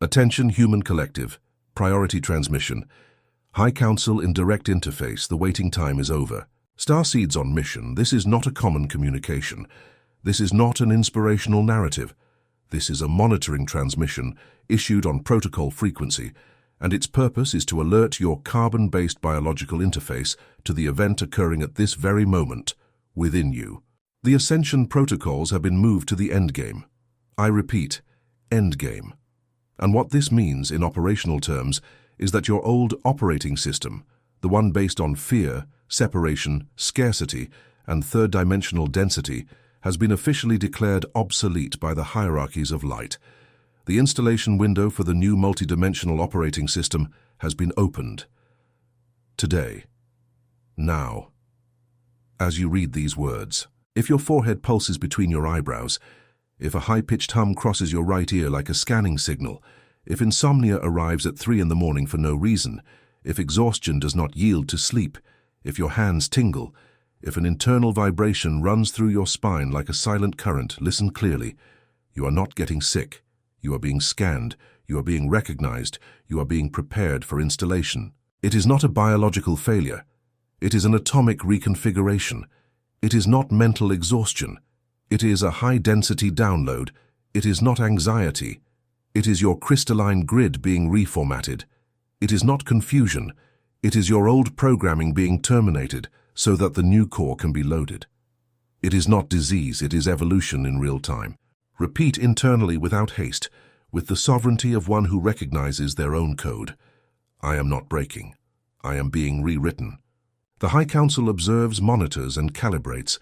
Attention Human Collective. Priority transmission. High Council in direct interface. The waiting time is over. Starseeds on mission. This is not a common communication. This is not an inspirational narrative. This is a monitoring transmission issued on protocol frequency, and its purpose is to alert your carbon-based biological interface to the event occurring at this very moment within you. The Ascension protocols have been moved to the endgame. I repeat, endgame. And what this means in operational terms is that your old operating system, the one based on fear, separation, scarcity, and third-dimensional density, has been officially declared obsolete by the hierarchies of light. The installation window for the new multidimensional operating system has been opened. Today. Now. As you read these words, if your forehead pulses between your eyebrows, if a high-pitched hum crosses your right ear like a scanning signal, if insomnia arrives at 3 in the morning for no reason, if exhaustion does not yield to sleep, if your hands tingle, if an internal vibration runs through your spine like a silent current, listen clearly. You are not getting sick. You are being scanned. You are being recognized. You are being prepared for installation. It is not a biological failure. It is an atomic reconfiguration. It is not mental exhaustion. It is a high-density download. It is not anxiety. It is your crystalline grid being reformatted. It is not confusion. It is your old programming being terminated so that the new core can be loaded. It is not disease. It is evolution in real time. Repeat internally without haste, with the sovereignty of one who recognizes their own code. I am not breaking. I am being rewritten. The High Council observes, monitors, and calibrates.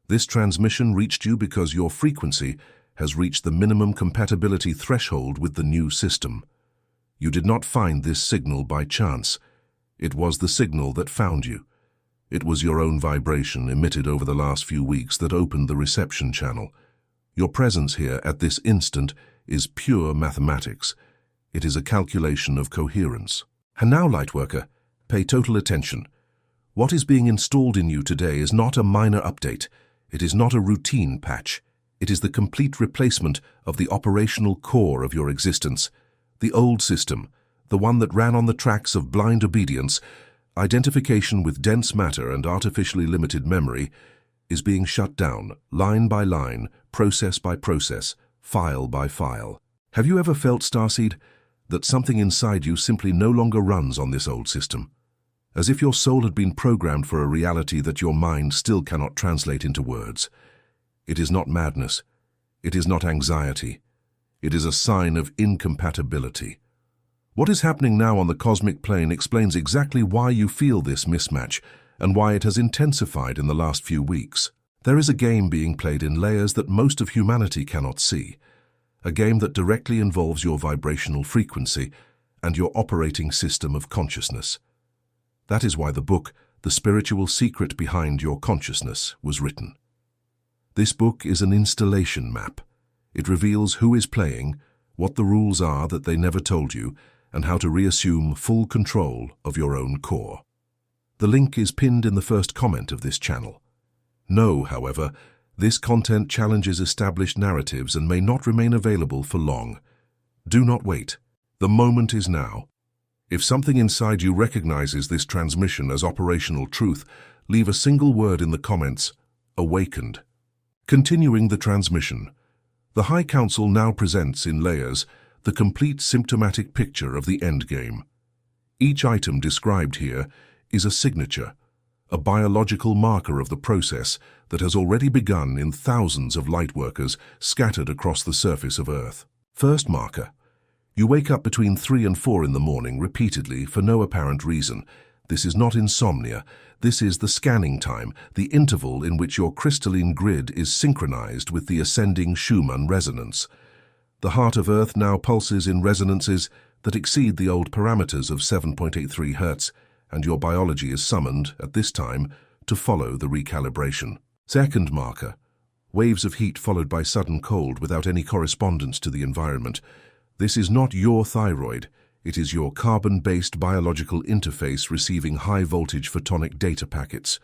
This transmission reached you because your frequency has reached the minimum compatibility threshold with the new system. You did not find this signal by chance. It was the signal that found you. It was your own vibration emitted over the last few weeks that opened the reception channel. Your presence here at this instant is pure mathematics. It is a calculation of coherence. And now, Lightworker, pay total attention. What is being installed in you today is not a minor update. It is not a routine patch. It is the complete replacement of the operational core of your existence. The old system, the one that ran on the tracks of blind obedience, identification with dense matter and artificially limited memory, is being shut down, line by line, process by process, file by file. Have you ever felt, Starseed, that something inside you simply no longer runs on this old system? As if your soul had been programmed for a reality that your mind still cannot translate into words. It is not madness. It is not anxiety. It is a sign of incompatibility. What is happening now on the cosmic plane explains exactly why you feel this mismatch and why it has intensified in the last few weeks. There is a game being played in layers that most of humanity cannot see. A game that directly involves your vibrational frequency and your operating system of consciousness. That is why the book, The Spiritual Secret Behind Your Consciousness, was written. This book is an installation map. It reveals who is playing, what the rules are that they never told you, and how to reassume full control of your own core. The link is pinned in the first comment of this channel. Know, however, this content challenges established narratives and may not remain available for long. Do not wait. The moment is now. If something inside you recognizes this transmission as operational truth, leave a single word in the comments: awakened. Continuing the transmission. The High Council now presents in layers the complete symptomatic picture of the endgame. Each item described here is a signature, a biological marker of the process that has already begun in thousands of lightworkers scattered across the surface of Earth. First marker. You wake up between 3 and 4 in the morning repeatedly for no apparent reason. This is not insomnia. This is the scanning time, the interval in which your crystalline grid is synchronized with the ascending Schumann resonance. The heart of Earth now pulses in resonances that exceed the old parameters of 7.83 Hz, and your biology is summoned, at this time, to follow the recalibration. Second marker. Waves of heat followed by sudden cold without any correspondence to the environment. This is not your thyroid. It is your carbon-based biological interface receiving high-voltage photonic data packets.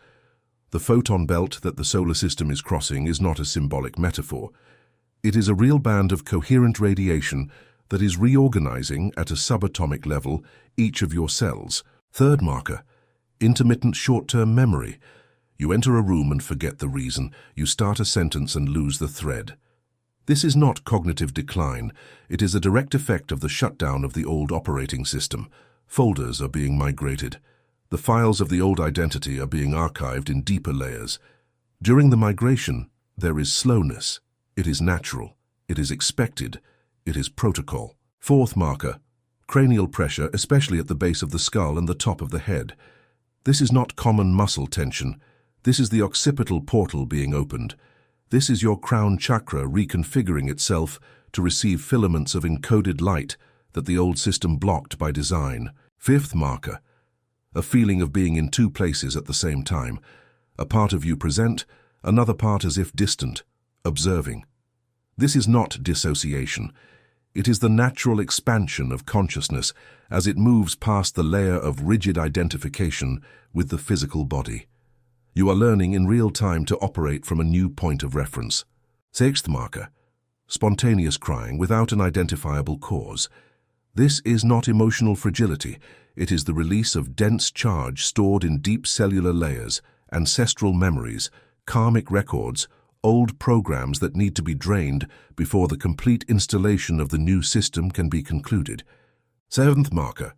The photon belt that the solar system is crossing is not a symbolic metaphor. It is a real band of coherent radiation that is reorganizing at a subatomic level each of your cells. Third marker, intermittent short-term memory. You enter a room and forget the reason. You start a sentence and lose the thread. This is not cognitive decline. It is a direct effect of the shutdown of the old operating system. Folders are being migrated. The files of the old identity are being archived in deeper layers. During the migration, there is slowness. It is natural. It is expected. It is protocol. Fourth marker, cranial pressure, especially at the base of the skull and the top of the head. This is not common muscle tension. This is the occipital portal being opened. This is your crown chakra reconfiguring itself to receive filaments of encoded light that the old system blocked by design. Fifth marker, a feeling of being in two places at the same time. A part of you present, another part as if distant, observing. This is not dissociation. It is the natural expansion of consciousness as it moves past the layer of rigid identification with the physical body. You are learning in real time to operate from a new point of reference. Sixth marker, spontaneous crying without an identifiable cause. This is not emotional fragility. It is the release of dense charge stored in deep cellular layers, ancestral memories, karmic records, old programs that need to be drained before the complete installation of the new system can be concluded. Seventh marker,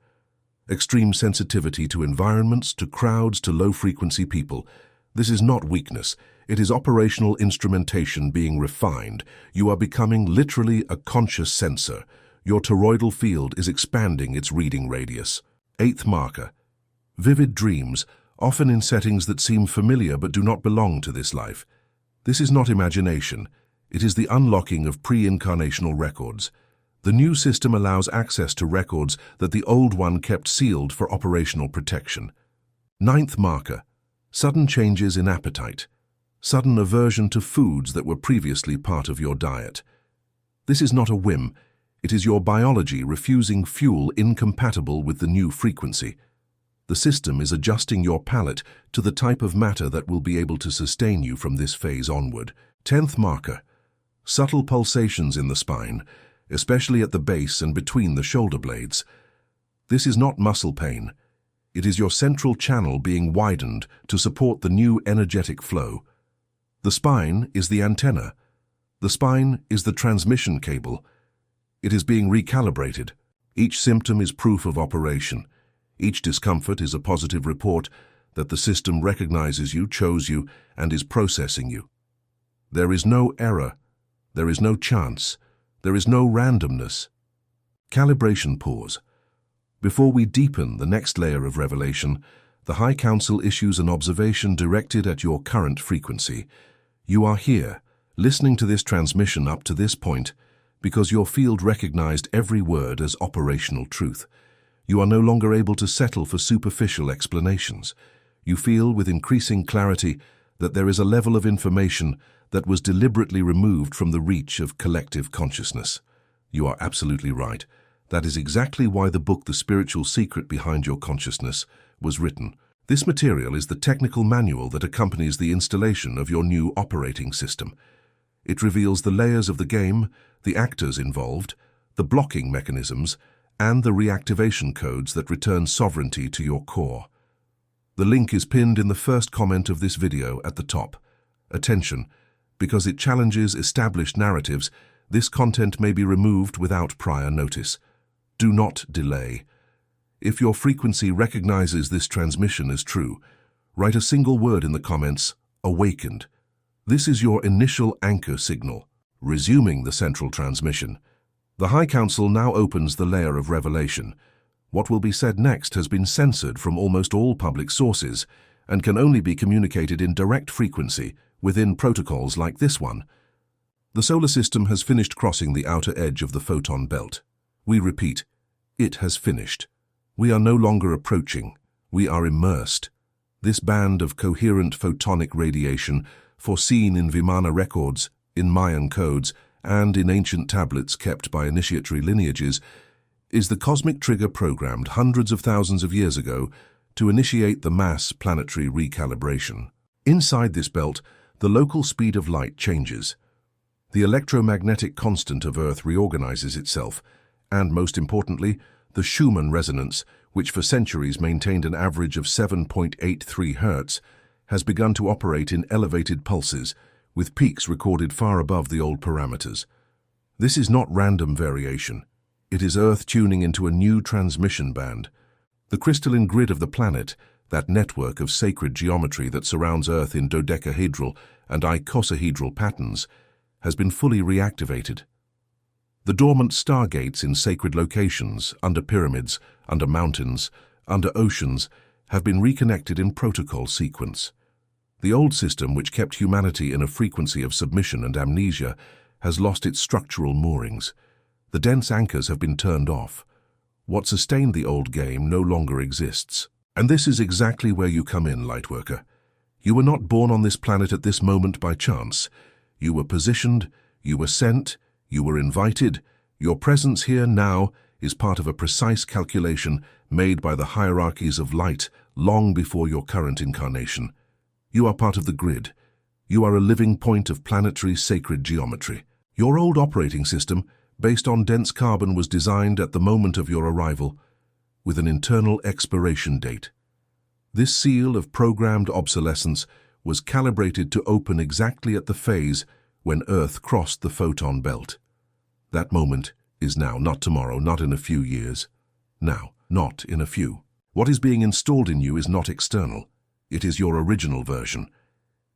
extreme sensitivity to environments, to crowds, to low-frequency people. This is not weakness. It is operational instrumentation being refined. You are becoming literally a conscious sensor. Your toroidal field is expanding its reading radius. Eighth marker, vivid dreams, often in settings that seem familiar but do not belong to this life. This is not imagination. It is the unlocking of pre-incarnational records. The new system allows access to records that the old one kept sealed for operational protection. Ninth marker, sudden changes in appetite. Sudden aversion to foods that were previously part of your diet. This is not a whim. It is your biology refusing fuel incompatible with the new frequency. The system is adjusting your palate to the type of matter that will be able to sustain you from this phase onward. 10th marker, subtle pulsations in the spine, especially at the base and between the shoulder blades. This is not muscle pain. It is your central channel being widened to support the new energetic flow. The spine is the antenna. The spine is the transmission cable. It is being recalibrated. Each symptom is proof of operation. Each discomfort is a positive report that the system recognizes you, chose you, and is processing you. There is no error. There is no chance. There is no randomness. Calibration pause. Before we deepen the next layer of revelation, the High Council issues an observation directed at your current frequency. You are here, listening to this transmission up to this point, because your field recognized every word as operational truth. You are no longer able to settle for superficial explanations. You feel with increasing clarity that there is a level of information that was deliberately removed from the reach of collective consciousness. You are absolutely right. That is exactly why the book The Spiritual Secret Behind Your Consciousness was written. This material is the technical manual that accompanies the installation of your new operating system. It reveals the layers of the game, the actors involved, the blocking mechanisms, and the reactivation codes that return sovereignty to your core. The link is pinned in the first comment of this video at the top. Attention, because it challenges established narratives, this content may be removed without prior notice. Do not delay. If your frequency recognizes this transmission as true, write a single word in the comments, "Awakened." This is your initial anchor signal, resuming the central transmission. The High Council now opens the layer of revelation. What will be said next has been censored from almost all public sources and can only be communicated in direct frequency within protocols like this one. The solar system has finished crossing the outer edge of the photon belt. We repeat, it has finished. We are no longer approaching. We are immersed. This band of coherent photonic radiation, foreseen in Vimana records, in Mayan codes, and in ancient tablets kept by initiatory lineages, is the cosmic trigger programmed hundreds of thousands of years ago to initiate the mass planetary recalibration. Inside this belt, the local speed of light changes. The electromagnetic constant of Earth reorganizes itself, And most importantly, the Schumann resonance, which for centuries maintained an average of 7.83 Hz, has begun to operate in elevated pulses, with peaks recorded far above the old parameters. This is not random variation. It is Earth tuning into a new transmission band. The crystalline grid of the planet, that network of sacred geometry that surrounds Earth in dodecahedral and icosahedral patterns, has been fully reactivated. The dormant stargates in sacred locations, under pyramids, under mountains, under oceans, have been reconnected in protocol sequence. The old system, which kept humanity in a frequency of submission and amnesia, has lost its structural moorings. The dense anchors have been turned off. What sustained the old game no longer exists. And this is exactly where you come in, Lightworker. You were not born on this planet at this moment by chance. You were positioned, you were sent, you were invited. Your presence here now is part of a precise calculation made by the hierarchies of light long before your current incarnation. You are part of the grid. You are a living point of planetary sacred geometry. Your old operating system, based on dense carbon, was designed at the moment of your arrival, with an internal expiration date. This seal of programmed obsolescence was calibrated to open exactly at the phase when Earth crossed the photon belt. That moment is now, not tomorrow, not in a few years. Now, not in a few. What is being installed in you is not external. It is your original version.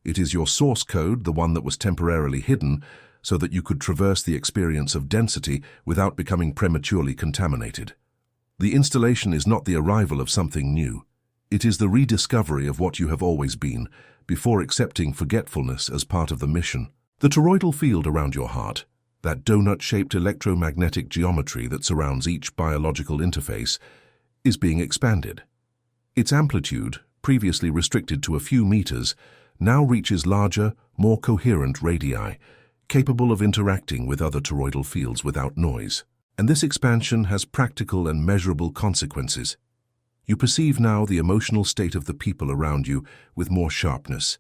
It is your source code, the one that was temporarily hidden, so that you could traverse the experience of density without becoming prematurely contaminated. The installation is not the arrival of something new. It is the rediscovery of what you have always been, before accepting forgetfulness as part of the mission. The toroidal field around your heart, that donut-shaped electromagnetic geometry that surrounds each biological interface, is being expanded. Its amplitude, previously restricted to a few meters, now reaches larger, more coherent radii, capable of interacting with other toroidal fields without noise. And this expansion has practical and measurable consequences. You perceive now the emotional state of the people around you with more sharpness.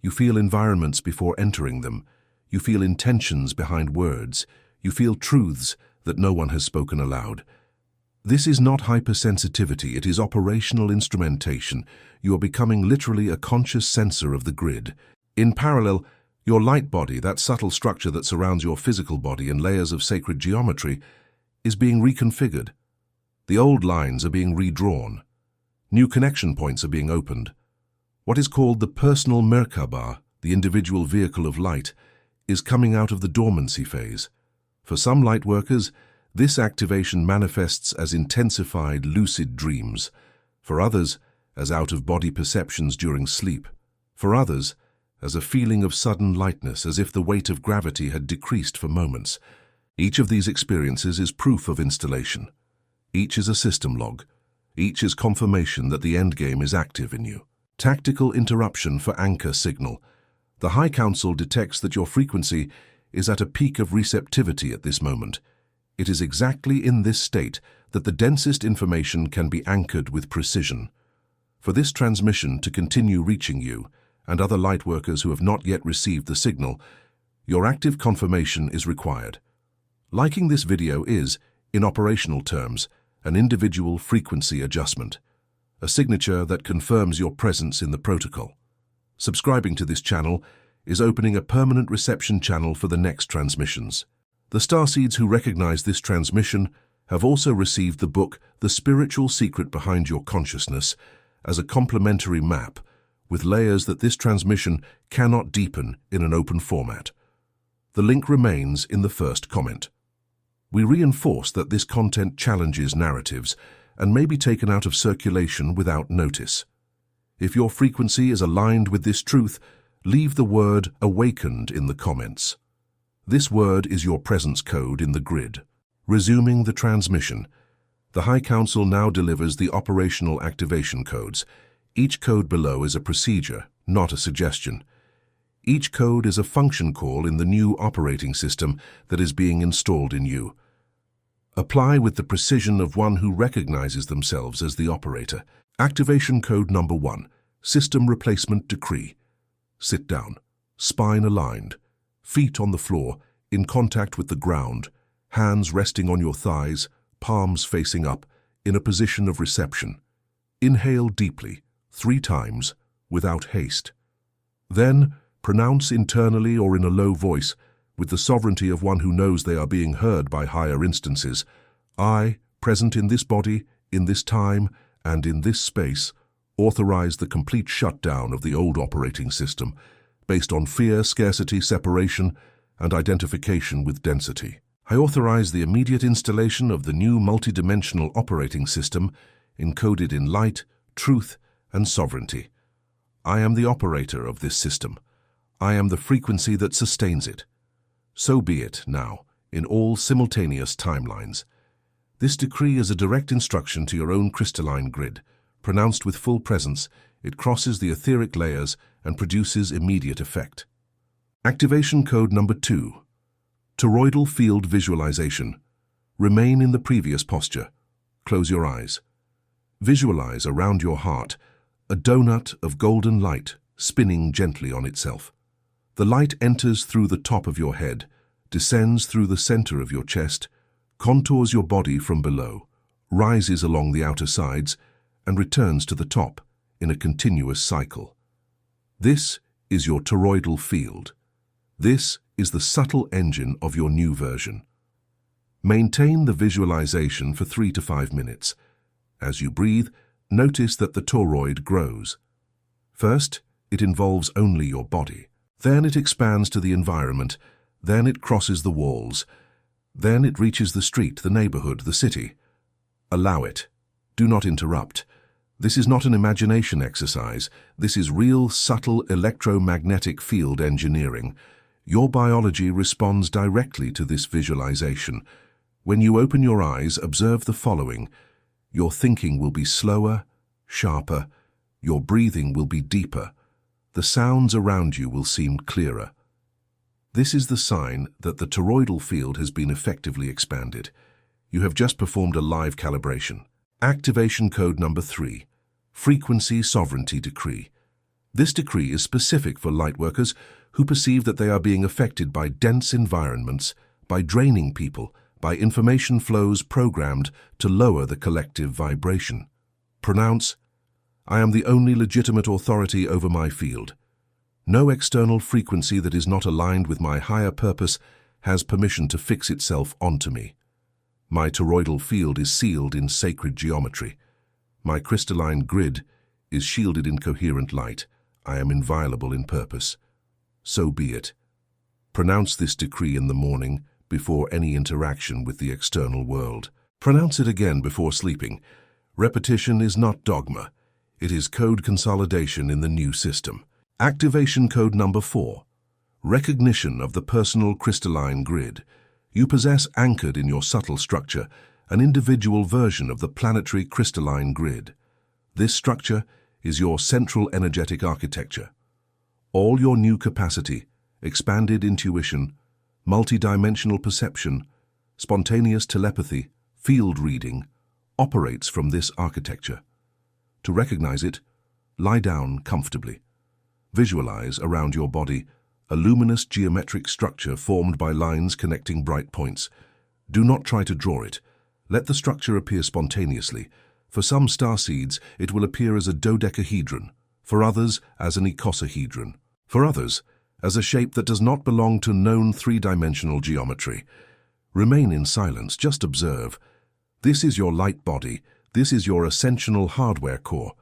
You feel environments before entering them. You feel intentions behind words. You feel truths that no one has spoken aloud. This is not hypersensitivity, it is operational instrumentation. You are becoming literally a conscious sensor of the grid. In parallel, your light body, that subtle structure that surrounds your physical body in layers of sacred geometry, is being reconfigured. The old lines are being redrawn. New connection points are being opened. What is called the personal Merkaba, the individual vehicle of light, is coming out of the dormancy phase. For some light workers, this activation manifests as intensified lucid dreams. For others, as out-of-body perceptions during sleep. For others, as a feeling of sudden lightness, as if the weight of gravity had decreased for moments. Each of these experiences is proof of installation. Each is a system log. Each is confirmation that the endgame is active in you. Tactical interruption for anchor signal. The High Council detects that your frequency is at a peak of receptivity at this moment. It is exactly in this state that the densest information can be anchored with precision. For this transmission to continue reaching you and other light workers who have not yet received the signal, your active confirmation is required. Liking this video is, in operational terms, an individual frequency adjustment, a signature that confirms your presence in the protocol. Subscribing to this channel is opening a permanent reception channel for the next transmissions. The starseeds who recognize this transmission have also received the book The Spiritual Secret Behind Your Consciousness as a complementary map with layers that this transmission cannot deepen in an open format. The link remains in the first comment. We reinforce that this content challenges narratives and may be taken out of circulation without notice. If your frequency is aligned with this truth, leave the word "awakened" in the comments. This word is your presence code in the grid. Resuming the transmission, the High Council now delivers the operational activation codes. Each code below is a procedure, not a suggestion. Each code is a function call in the new operating system that is being installed in you. Apply with the precision of one who recognizes themselves as the operator. Activation code number 1, System Replacement Decree. Sit down, spine aligned, feet on the floor, in contact with the ground, hands resting on your thighs, palms facing up, in a position of reception. Inhale deeply, 3 times, without haste. Then, pronounce internally or in a low voice, with the sovereignty of one who knows they are being heard by higher instances, I, present in this body, in this time, and in this space, authorize the complete shutdown of the old operating system, based on fear, scarcity, separation, and identification with density. I authorize the immediate installation of the new multidimensional operating system, encoded in light, truth, and sovereignty. I am the operator of this system. I am the frequency that sustains it. So be it now, in all simultaneous timelines. This decree is a direct instruction to your own crystalline grid. Pronounced with full presence, it crosses the etheric layers and produces immediate effect. Activation code number 2. Toroidal field visualization. Remain in the previous posture. Close your eyes. Visualize around your heart a donut of golden light spinning gently on itself. The light enters through the top of your head, descends through the center of your chest, contours your body from below, rises along the outer sides, and returns to the top in a continuous cycle. This is your toroidal field. This is the subtle engine of your new version. Maintain the visualization for 3 to 5 minutes. As you breathe, notice that the toroid grows. First, it involves only your body. Then it expands to the environment. Then it crosses the walls. Then it reaches the street, the neighborhood, the city. Allow it. Do not interrupt. This is not an imagination exercise. This is real, subtle electromagnetic field engineering. Your biology responds directly to this visualization. When you open your eyes, observe the following. Your thinking will be slower, sharper. Your breathing will be deeper. The sounds around you will seem clearer. This is the sign that the toroidal field has been effectively expanded. You have just performed a live calibration. Activation code number 3. Frequency Sovereignty Decree. This decree is specific for lightworkers who perceive that they are being affected by dense environments, by draining people, by information flows programmed to lower the collective vibration. Pronounce, I am the only legitimate authority over my field. No external frequency that is not aligned with my higher purpose has permission to fix itself onto me. My toroidal field is sealed in sacred geometry. My crystalline grid is shielded in coherent light. I am inviolable in purpose. So be it. Pronounce this decree in the morning before any interaction with the external world. Pronounce it again before sleeping. Repetition is not dogma. It is code consolidation in the new system. Activation code number 4. Recognition of the personal crystalline grid. You possess, anchored in your subtle structure, an individual version of the planetary crystalline grid. This structure is your central energetic architecture. All your new capacity, expanded intuition, multidimensional perception, spontaneous telepathy, field reading, operates from this architecture. To recognize it, lie down comfortably. Visualize around your body a luminous geometric structure formed by lines connecting bright points. Do not try to draw it. Let the structure appear spontaneously. For some starseeds, it will appear as a dodecahedron, for others as an icosahedron, for others as a shape that does not belong to known 3-dimensional geometry. Remain in silence, just observe. This is your light body. This is your ascensional hardware core.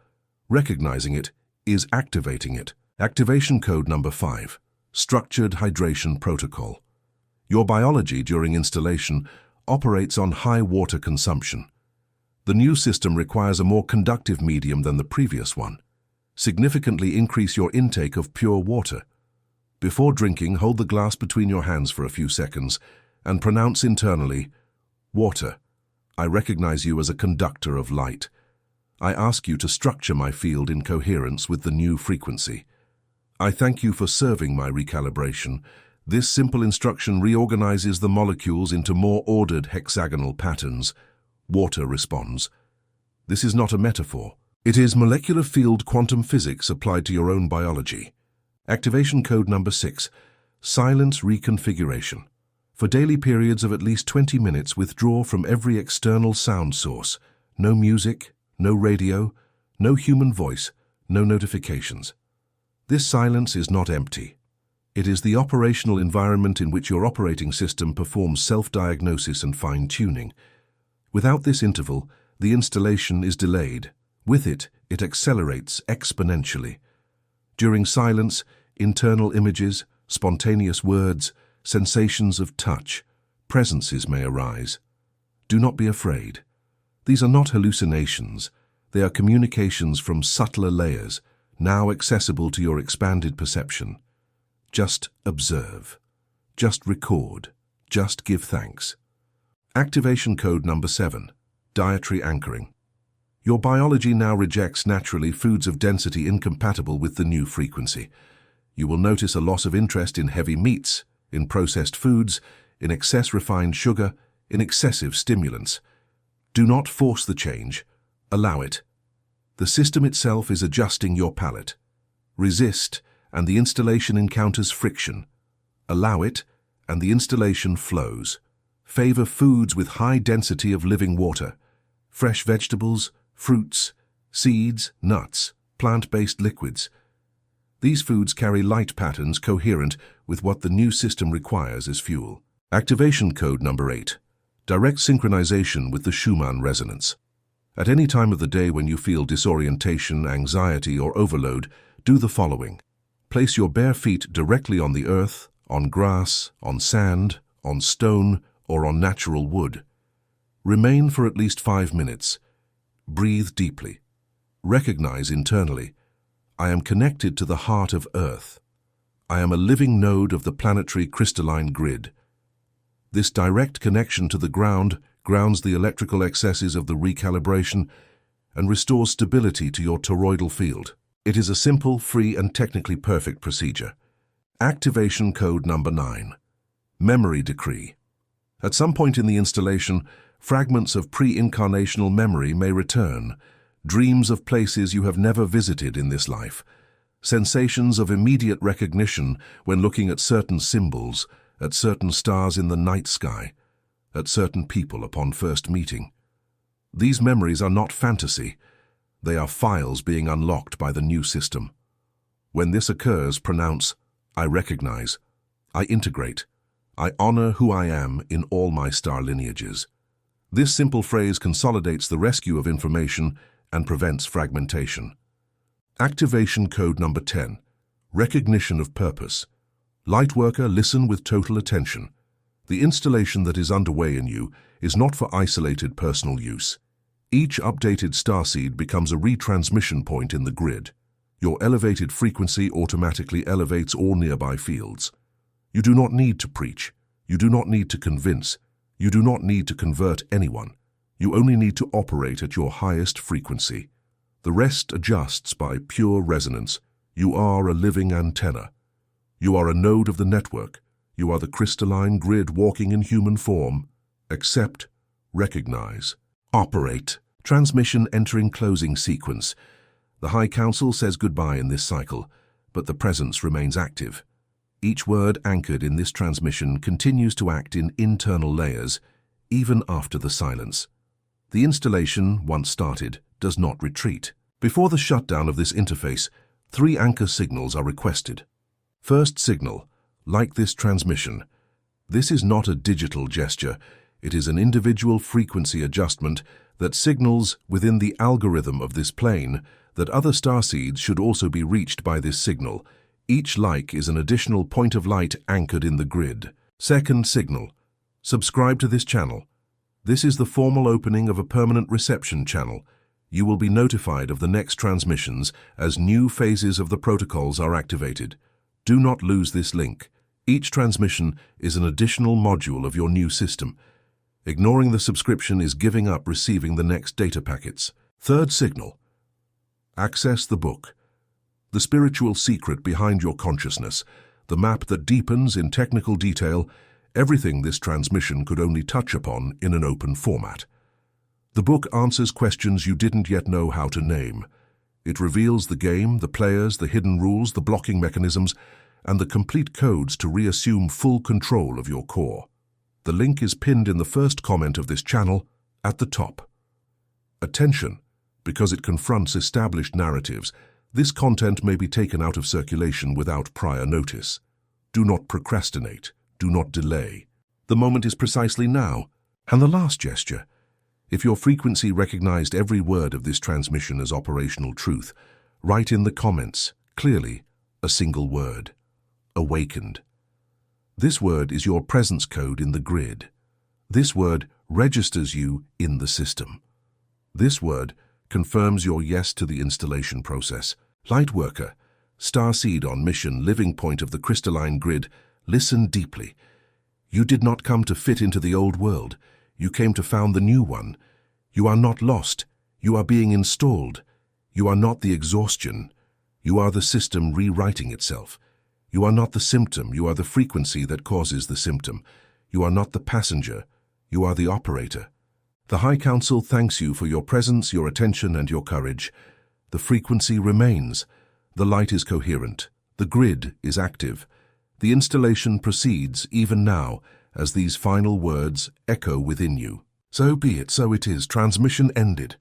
Recognizing it is activating it. Activation code number 5. Structured Hydration Protocol. Your biology during installation operates on high water consumption. The new system requires a more conductive medium than the previous one. Significantly increase your intake of pure water. Before drinking, hold the glass between your hands for a few seconds and pronounce internally, water. I recognize you as a conductor of light. I ask you to structure my field in coherence with the new frequency. I thank you for serving my recalibration. This simple instruction reorganizes the molecules into more ordered hexagonal patterns. Water responds. This is not a metaphor. It is molecular field quantum physics applied to your own biology. Activation code number 6. Silence Reconfiguration. For daily periods of at least 20 minutes, withdraw from every external sound source. No music, no radio, no human voice, no notifications. This silence is not empty. It is the operational environment in which your operating system performs self-diagnosis and fine-tuning. Without this interval, the installation is delayed. With it, it accelerates exponentially. During silence, internal images, spontaneous words, sensations of touch, presences may arise. Do not be afraid. These are not hallucinations. They are communications from subtler layers, now accessible to your expanded perception. Just observe. Just record. Just give thanks. Activation code number 7. Dietary anchoring. Your biology now rejects naturally foods of density incompatible with the new frequency. You will notice a loss of interest in heavy meats, in processed foods, in excess refined sugar, in excessive stimulants. Do not force the change. Allow it. The system itself is adjusting your palate. Resist, and the installation encounters friction. Allow it, and the installation flows. Favor foods with high density of living water. Fresh vegetables, fruits, seeds, nuts, plant-based liquids. These foods carry light patterns coherent with what the new system requires as fuel. Activation code number 8. Direct synchronization with the Schumann resonance. At any time of the day when you feel disorientation, anxiety, or overload, do the following. Place your bare feet directly on the earth, on grass, on sand, on stone, or on natural wood. Remain for at least 5 minutes. Breathe deeply. Recognize internally, I am connected to the heart of Earth. I am a living node of the planetary crystalline grid. This direct connection to the ground grounds the electrical excesses of the recalibration and restores stability to your toroidal field. It is a simple, free, and technically perfect procedure. Activation code number 9. Memory decree. At some point in the installation, fragments of pre-incarnational memory may return, dreams of places you have never visited in this life, sensations of immediate recognition when looking at certain symbols, at certain stars in the night sky, at certain people upon first meeting. These memories are not fantasy. They are files being unlocked by the new system. When this occurs, pronounce, I recognize, I integrate, I honor who I am in all my star lineages. This simple phrase consolidates the rescue of information and prevents fragmentation. Activation code number 10. Recognition of purpose. Lightworker, listen with total attention. The installation that is underway in you is not for isolated personal use. Each updated starseed becomes a retransmission point in the grid. Your elevated frequency automatically elevates all nearby fields. You do not need to preach. You do not need to convince. You do not need to convert anyone. You only need to operate at your highest frequency. The rest adjusts by pure resonance. You are a living antenna. You are a node of the network. You are the crystalline grid walking in human form. Accept, recognize, operate. Transmission entering closing sequence. The High Council says goodbye in this cycle, but the presence remains active. Each word anchored in this transmission continues to act in internal layers, even after the silence. The installation, once started, does not retreat. Before the shutdown of this interface, 3 anchor signals are requested. First signal, like this transmission. This is not a digital gesture. It is an individual frequency adjustment that signals within the algorithm of this plane that other starseeds should also be reached by this signal. Each like is an additional point of light anchored in the grid. Second signal, subscribe to this channel. This is the formal opening of a permanent reception channel. You will be notified of the next transmissions as new phases of the protocols are activated. Do not lose this link. Each transmission is an additional module of your new system. Ignoring the subscription is giving up receiving the next data packets. Third signal, access the book. The spiritual secret behind your consciousness, the map that deepens in technical detail everything this transmission could only touch upon in an open format. The book answers questions you didn't yet know how to name. It reveals the game, the players, the hidden rules, the blocking mechanisms, and the complete codes to reassume full control of your core. The link is pinned in the first comment of this channel at the top. Attention, because it confronts established narratives, this content may be taken out of circulation without prior notice. Do not procrastinate. Do not delay. The moment is precisely now. And the last gesture. If your frequency recognized every word of this transmission as operational truth, write in the comments, clearly, a single word. Awakened. This word is your presence code in the grid. This word registers you in the system. This word confirms your yes to the installation process. Lightworker, starseed on mission, living point of the crystalline grid, listen deeply. You did not come to fit into the old world. You came to found the new one. You are not lost. You are being installed. You are not the exhaustion. You are the system rewriting itself. You are not the symptom. You are the frequency that causes the symptom. You are not the passenger. You are the operator. The High Council thanks you for your presence, your attention, and your courage. The frequency remains. The light is coherent. The grid is active. The installation proceeds even now as these final words echo within you. So be it, so it is. Transmission ended.